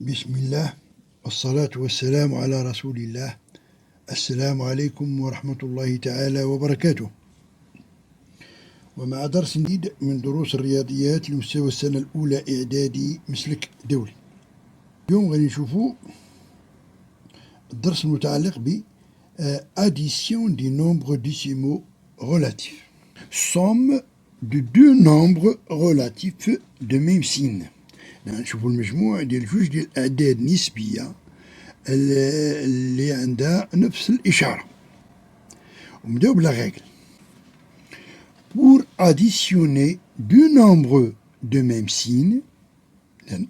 بسم الله والصلاة والسلام على رسول الله. السلام عليكم ورحمة الله تعالى وبركاته. ومع درس جديد من دروس الرياضيات لمستوى السنة الأولى إعدادي مسلك دولي. اليوم غادي نشوفوا الدرس المتعلق ب addition des nombres décimaux relatifs. Somme de deux nombres relatifs de même signe. نشوفوا المجموع ديال جوج ديال الأعداد نسبية اللي عندها نفس الإشارة. ونبداو بلا règle. Pour additionner deux nombres de même signe,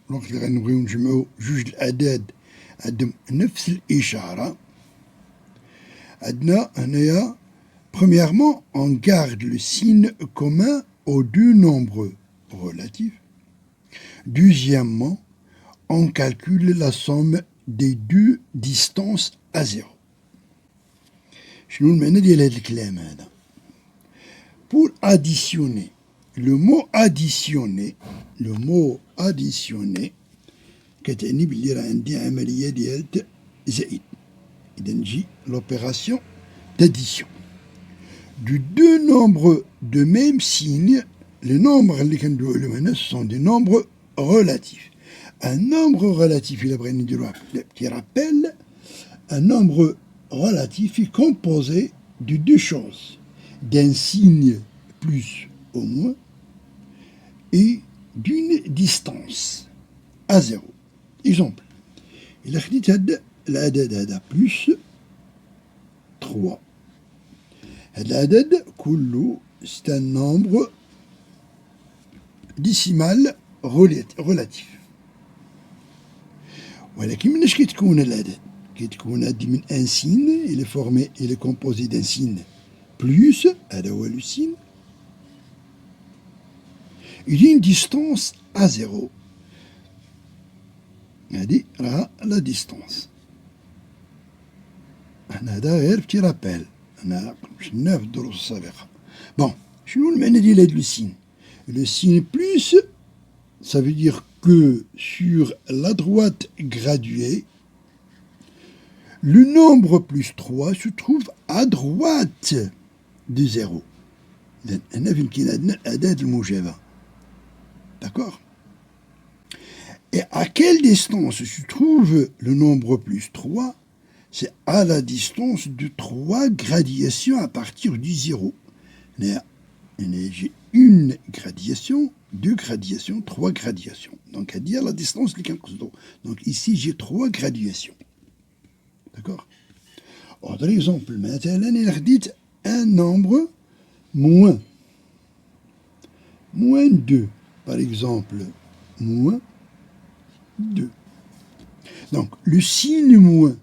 الوقت اللي غنبغيو نجمعو جوج الأعداد عندهم نفس الإشارة، عندنا هنايا premièrement on garde le signe commun aux deux nombres relatifs. Deuxièmement, on calcule la somme des deux distances à zéro. شنو المعنى ديال هذا الكلام هذا؟ Pour additionner, le mot additionner كتعني بلي راه عندي عملية ديال زائد. إذا نجي l'opération d'addition. De deux nombres de même signe, les nombres اللي كندويو عليهم هنا ce sont des nombres relatifs. Un nombre relatif, il a pris un petit rappel, un nombre relatif est composé de deux choses, d'un signe plus ou moins et d'une distance à zéro. Exemple, il a dit l'adad plus 3. L'adad kullu, c'est un nombre décimal relatif. ولكن مناش كيتكون العدد؟ كيتكون هادي من ان سين il est composé d'un signe plus هذا هو لو سين et d'une distance à zéro. هادي راه لا ديستونس. هذا غير بتي رابيل، أنا شفناه في الدروس السابقة. بون، شنو المعنى ديال هاد لو سين؟ Le signe plus, ça veut dire que sur la droite graduée, le nombre plus 3 se trouve à droite de 0. D'accord? Et à quelle distance se trouve le nombre plus 3? C'est à la distance de 3 gradations à partir du 0. J'ai une gradation, deux gradations, trois gradations. Donc, à dire la distance de quelques. Donc, ici, j'ai 3 gradations. D'accord? Autre exemple, maintenant, il a dit un nombre moins. Moins 2. Par exemple, moins 2. Donc, le signe moins,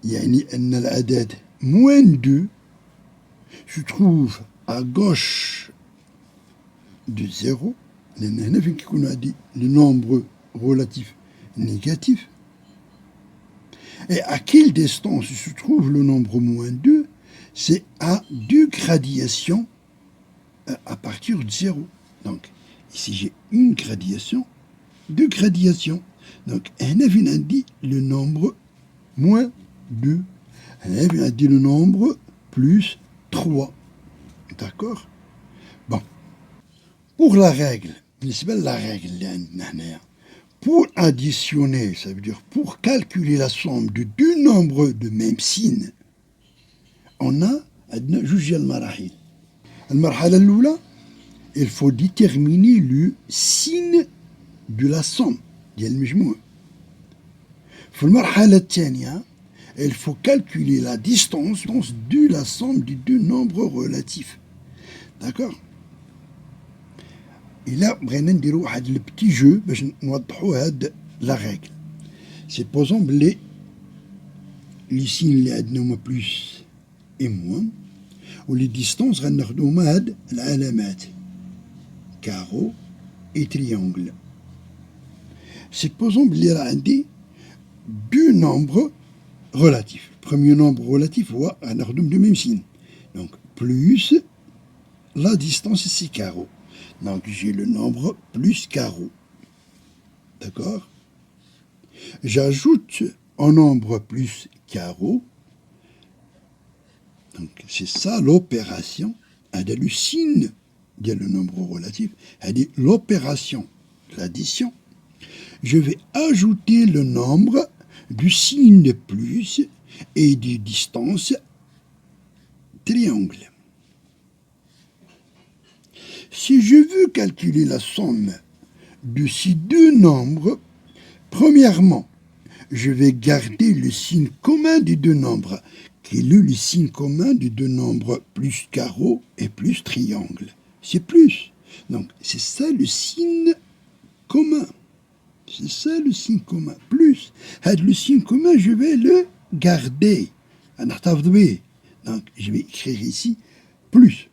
يعني أن العدد moins 2 se trouve à gauche de 0, le nombre relatif négatif. Et à quelle distance se trouve le nombre moins 2? C'est à 2 gradations à partir de 0. Donc, ici j'ai une gradation, 2 gradations. Donc, on a dit le nombre moins 2. On a dit le nombre plus 3. D'accord? Bon. Pour la règle, pour additionner, ça veut dire pour calculer la somme de deux nombres de même signe, on a جوج المراحل. المرحلة الأولى, il faut déterminer le signe de la somme ديال المجموع. في المرحلة الثانية, il faut calculer la distance de la somme des deux nombres relatifs. D'accord? Et là, بغينا نديرو واحد le petit jeu باش نوضحو هاد la règle. Supposons les signes اللي عندنا هما plus et moins, و les distances غناخدو هما هاد العلامات carreau et triangle. Supposons بلي راه عندي deux nombres relatifs. Le premier nombre relatif, هو غناخدو de même signe. Donc, plus la distance, c'est carreau. Donc, j'ai le nombre plus carreau. D'accord? j'ajoute un nombre plus carreau. Donc, c'est ça l'opération. Elle le signe de le nombre relatif. Elle dit l'opération, l'addition. Je vais ajouter le nombre du signe plus et du distance triangle. Si je veux calculer la somme de ces deux nombres, premièrement, je vais garder le signe commun des deux nombres. Quel est le signe commun des deux nombres plus carreau et plus triangle? C'est plus. Donc, c'est ça le signe commun. C'est ça le signe commun. Plus. Le signe commun, je vais le garder. Donc, je vais écrire ici plus.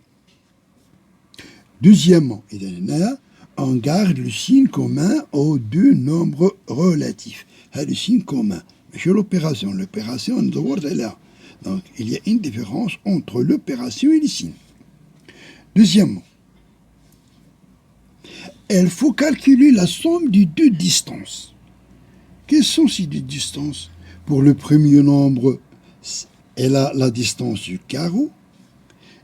Deuxièmement, on garde le signe commun aux deux nombres relatifs. Le signe commun. Mais l'opération, on doit là. Donc, il y a une différence entre l'opération et le signe. Deuxièmement, il faut calculer la somme des deux distances. Quelles sont ces deux distances? Pour le premier nombre, elle a la distance du carreau.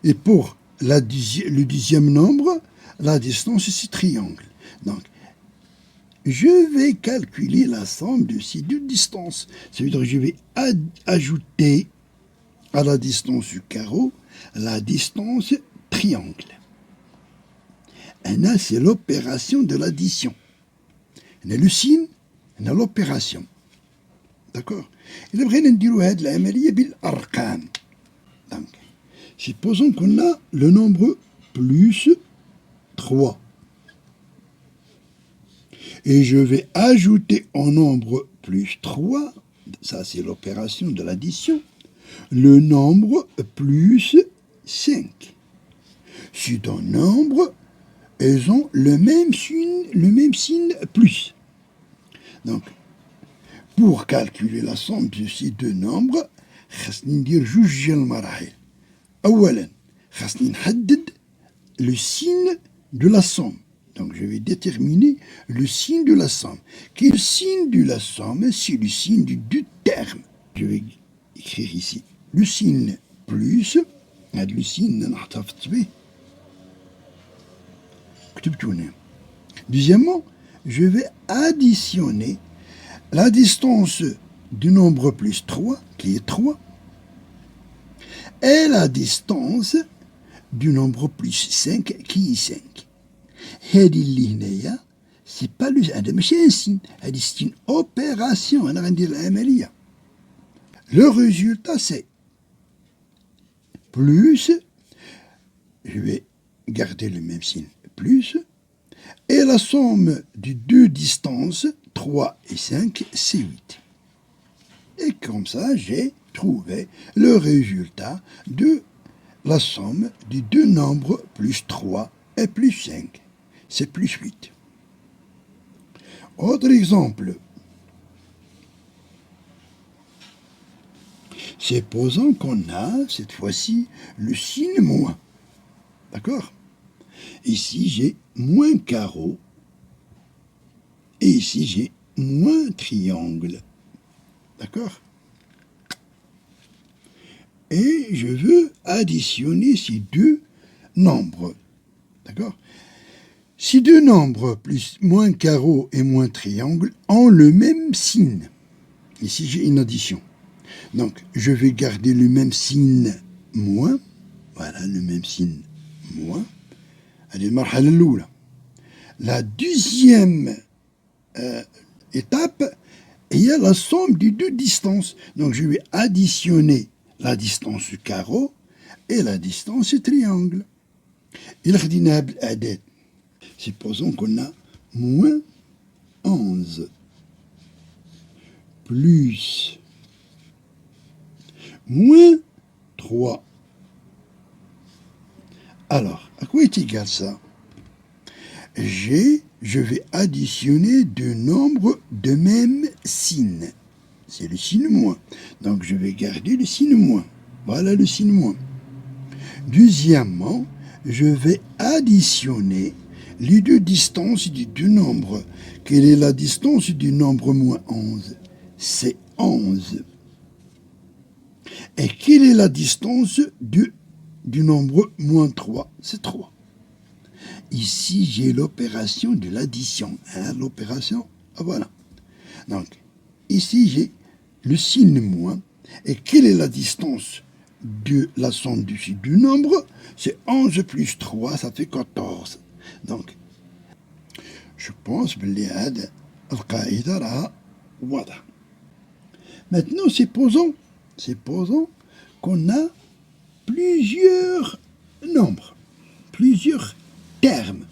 Et pour le deuxième nombre, la distance, c'est triangle. Donc, je vais calculer la somme de ces deux distances. Ça veut dire que je vais ajouter à la distance du carreau la distance triangle. Et là, c'est l'opération de l'addition. On a le signe, on a l'opération. D'accord? Et après, on va dire l'amalia bil-arqam. Donc, supposons qu'on a le nombre plus 3. Et je vais ajouter au nombre plus 3, ça c'est l'opération de l'addition, le nombre plus 5. Ces deux nombres, elles ont le même signe plus. Donc, pour calculer la somme de ces deux nombres, خاصني ندير جوج ديال المراحل. أولا خاصني نحدد le signe de la somme. Donc je vais déterminer le signe de la somme. Quel signe de la somme? C'est le signe du deux termes. Je vais écrire ici le signe plus, le signe نحتفظ به. Deuxièmement, je vais additionner la distance du nombre plus 3, qui est 3, et la distance du nombre plus 5, qui est 5. هذه اللي هنايا سي با لو هذا ماشي ان سين، هذه سي une opération. انا غندير العمليه. Le résultat c'est plus, je vais garder le même signe, plus, et la somme des deux distances, 3 et 5, c'est 8. Et comme ça, j'ai trouvé le résultat de la somme des deux nombres plus 3 et plus 5. C'est plus 8. Autre exemple. Supposons qu'on a, cette fois-ci, le signe moins. D'accord? Ici, j'ai moins carreau. Et ici, j'ai moins triangle. D'accord? Et je veux additionner ces deux nombres. D'accord? Ces deux nombres, plus moins carreau et moins triangle, ont le même signe. Ici, j'ai une addition. Donc, je vais garder le même signe moins. Voilà, le même signe moins. Allez, marhala l'oula. La deuxième étape, il y a la somme des deux distances. Donc, je vais additionner la distance du carreau et la distance du triangle. Il khadina بالأعداد. Supposons qu'on a moins 11 plus moins 3. Alors, à quoi est égal ça? Je vais additionner deux nombres de même signe. C'est le signe moins. Donc, je vais garder le signe moins. Voilà le signe moins. Deuxièmement, je vais additionner les deux distances des deux nombres. Quelle est la distance du nombre moins 11? c'est 11. Et quelle est la distance du nombre moins 3? C'est 3. Ici, j'ai l'opération de l'addition. L'opération, voilà. Donc, ici, j'ai le signe moins. Et quelle est la distance de la somme du nombre? C'est 11 plus 3, ça fait 14. Donc, je pense que القاعدة راها واضحة. Maintenant, supposons qu'on a plusieurs nombres, plusieurs termes.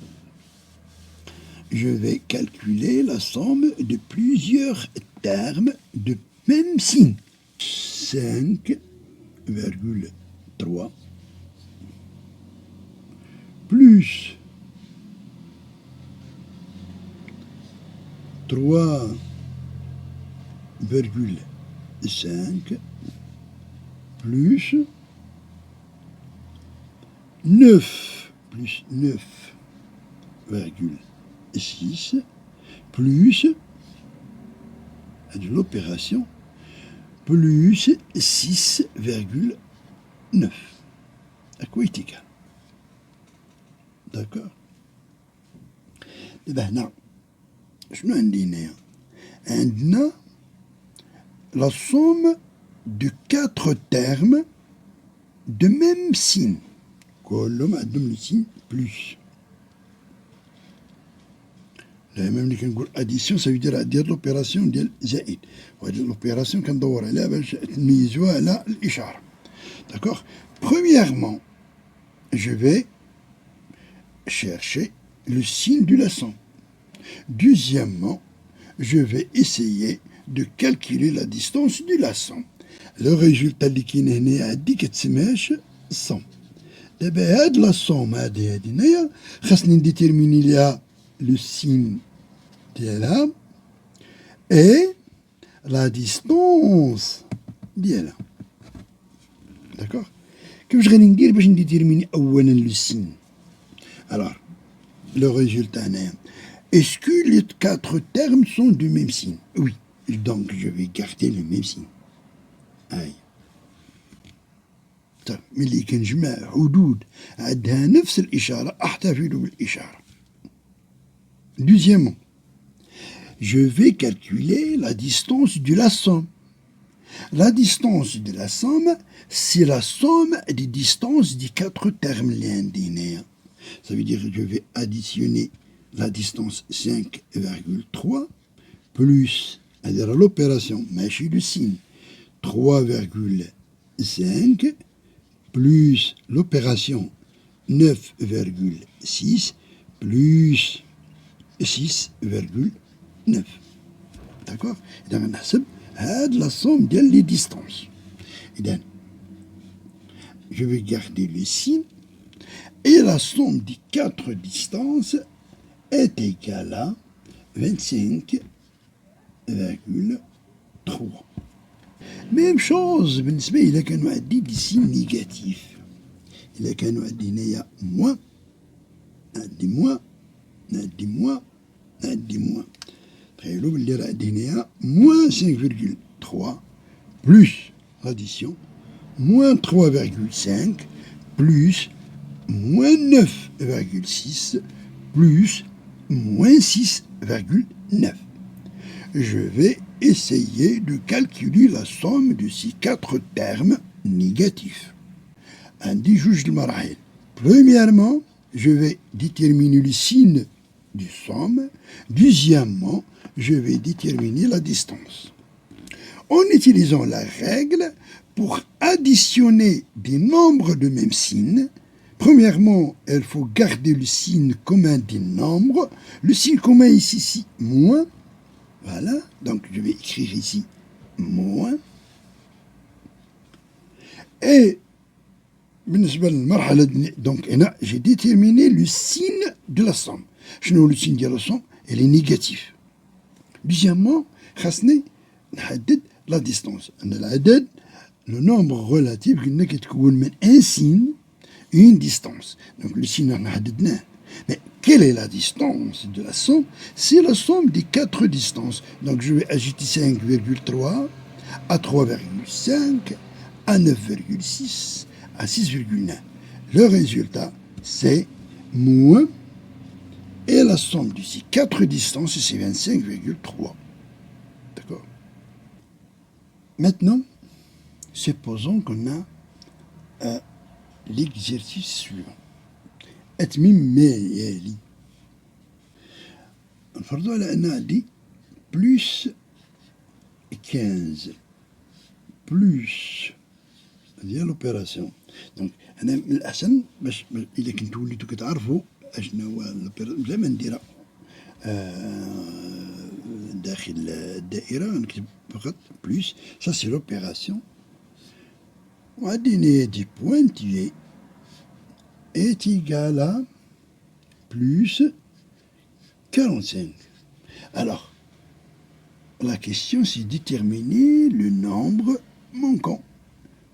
Je vais calculer la somme de plusieurs termes de même signe. 5,3 plus 3,5 plus 9 plus 9,6 plus de l'opération plus 6,9. À quoi est égal? D'accord? دابا هنا شنو عندنا هنا؟ عندنا la somme de 4 termes de même signe. كلهم عندهم le signe plus. لا même اللي كنقول addition ça veut dire ديال l'opération ديال زائد. وهذه l'opération كندور عليها باش نميزوها على الإشارة. D'accord? Premièrement, je vais chercher le signe de la somme. Deuxièmement, je vais essayer de calculer la distance de la somme. Le résultat اللي كاين هنا عندي كتسماش somme. دابا هاد لا somme هادي هنايا خاصني نديتيرميني ليها le signe ديالها et la distance ديالها. D'accord? كيفاش غادي ندير باش نديتيرميني اولا le signe? Alors, le résultat هنايا. Est-ce que les 4 termes sont du même signe? Oui. Donc, je vais garder le même signe. Aïe. طيب ملي كنجمع حدود عندها نفس الإشارة أحتفظ بالإشارة. Deuxièmement, je vais calculer la distance de la somme. La distance de la somme, c'est la somme des distances des 4 termes linéaires. Ça veut dire que je vais additionner la distance 5,3 plus l'opération, machine de signe, 3,5 plus l'opération 9,6 plus 6,9. D'accord? Donc, on a la somme des distances. Et donc, je vais garder le signe et la somme des 4 distances est égale à 25,3. Même chose, il a كانوا عندي des signes négatifs. Il a كانوا عندي هنايا moins, عندي moins, عندي moins, عندي moins. تخيلوا باللي راه عندي هنايا moins 5,3 plus l'addition moins 3,5 plus moins 9,6 plus moins 6,9. Je vais essayer de calculer la somme de ces 4 termes négatifs. عندي جوج المراحل. Premièrement, je vais déterminer le signe du somme. Deuxièmement, je vais déterminer la distance. En utilisant la règle pour additionner des nombres de même signe, premièrement, il faut garder le signe commun des nombres. Le signe commun ici, ici, moins. Voilà, donc je vais écrire ici moins. Et donc j'ai déterminé le signe de la somme. شنو le signe de la somme? Elle est négatif. Deuxièmement, خاصني نحدد la distance. العدد le nombre relatif qui تكون من un signe et une distance. Donc le signe on a حددناه. Mais quelle est la distance de la somme? C'est la somme des quatre distances. Donc je vais ajouter 5,3 à 3,5 à 9,6 à 6,9. Le résultat, c'est moins, et la somme de ces quatre distances, c'est 25,3. D'accord? Maintenant, supposons qu'on a l'exercice suivant. أتمم ما يلي. نفرضوا على أن عندي بلس 15 بلس، هذه هي لوبيراسيون. دونك أنا من الأحسن باش إلا كنتو وليتو كتعرفوا أشنو هو لوبيراسيون بلا ما نديرها داخل الدائرة، نكتب فقط بلس، سا سي لوبيراسيون، وعندي دي بوانتيي est égal à plus 45. Alors, la question c'est déterminer le nombre manquant.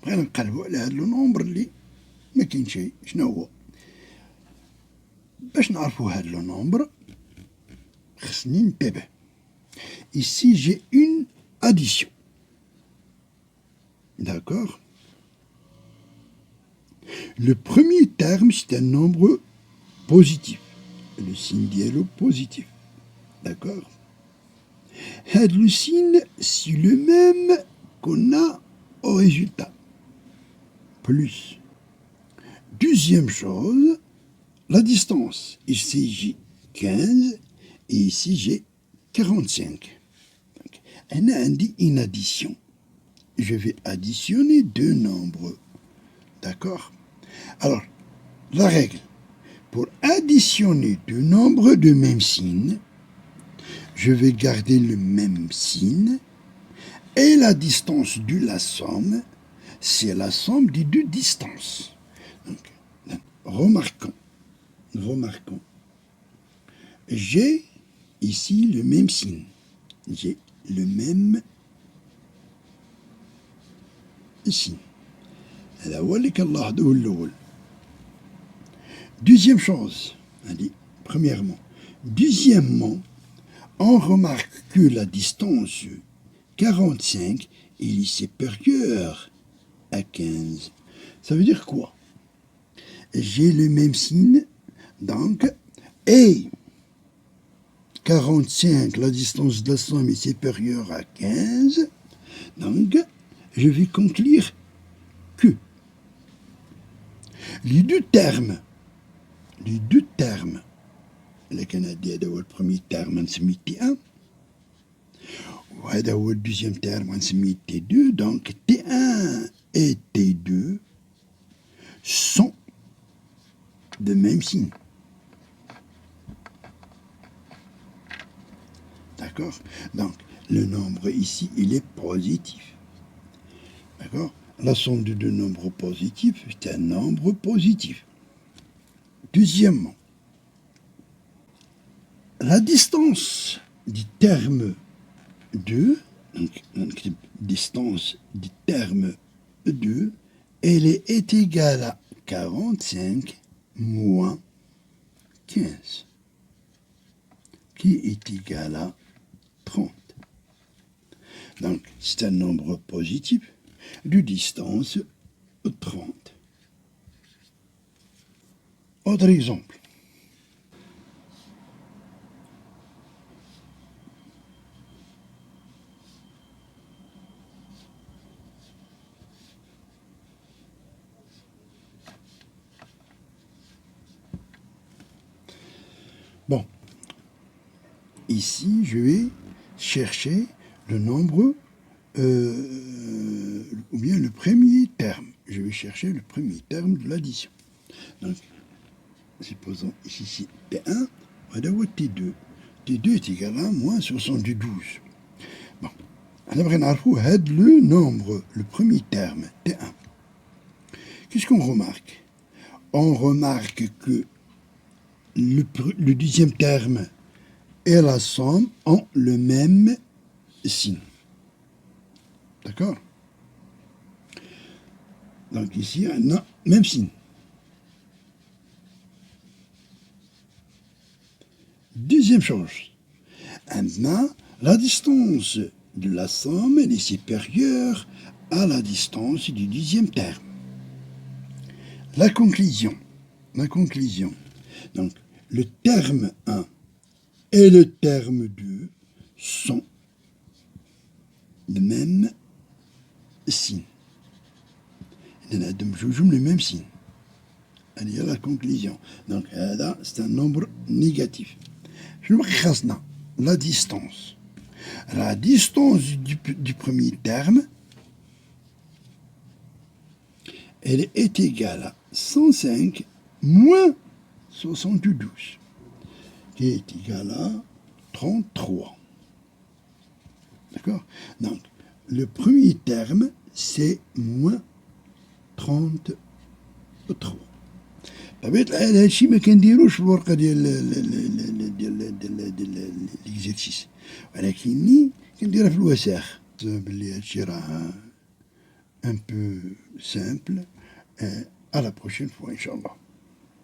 بغينا نقلبوا على هذا النومبر اللي ما كاين شيء، شنو هو؟ باش نعرفوا هذا النومبر خصني ننتبه. Ici j'ai une addition. D'accord? Le premier terme, c'est un nombre positif. Le signe diélo positif. D'accord? Le signe, c'est le même qu'on a au résultat. Plus. Deuxième chose, la distance. Ici, j'ai 15 et ici, j'ai 45. Donc, on a une addition. Je vais additionner deux nombres. D'accord? Alors, la règle, pour additionner deux nombres de même signe, je vais garder le même signe et la distance de la somme, c'est la somme des deux distances. Donc, remarquons, j'ai ici le même signe, j'ai le même signe. Deuxième chose, premièrement. Deuxièmement, on remarque que la distance 45 est supérieure à 15. Ça veut dire quoi? J'ai le même signe, donc, et 45, la distance de la somme est supérieure à 15, donc, je vais conclure que les deux termes, اللي كان عندي هذا هو البروميي تيرم غنسميه تي 1 وهذا هو الدوزيام تيرم غنسميه تي 2. Donc T1 et T2 sont de même signe. D'accord? Donc le nombre ici, il est positif. D'accord? La somme de deux nombres positifs, c'est un nombre positif. Deuxièmement, la distance du terme 2, donc distance du terme 2, elle est égale à 45 moins 15, qui est égal à 30. Donc, c'est un nombre positif de distance 30. Autre exemple. Bon, ici, je vais chercher le nombre, ou bien le premier terme. Je vais chercher le premier terme de l'addition. Donc, supposons ici T1, voilà T2. T2 est égal à moins 72. Bon, on aimerait savoir le nombre, le premier terme, T1. Qu'est-ce qu'on remarque? On remarque que le deuxième terme et la somme ont le même signe. D'accord? Donc ici, on a même signe. Deuxième chose, maintenant, la distance de la somme elle est supérieure à la distance du dixième terme. La conclusion. Donc, le terme 1 et le terme 2 sont le même signe. Le même signe. Il y a la conclusion. Donc, là, c'est un nombre négatif. Je me reste la distance. La distance du premier terme, elle est égale à 105 moins 72, qui est égal à 33. D'accord? Donc, le premier terme, c'est moins 33. طبيعة الحال هادشي ما كنديروش في الورقة ديال ليكزيرسيس، ولكني كنديرها في الوساخ بلي هادشي راه ان بو سامبل. À la prochaine fois, Inch'Allah.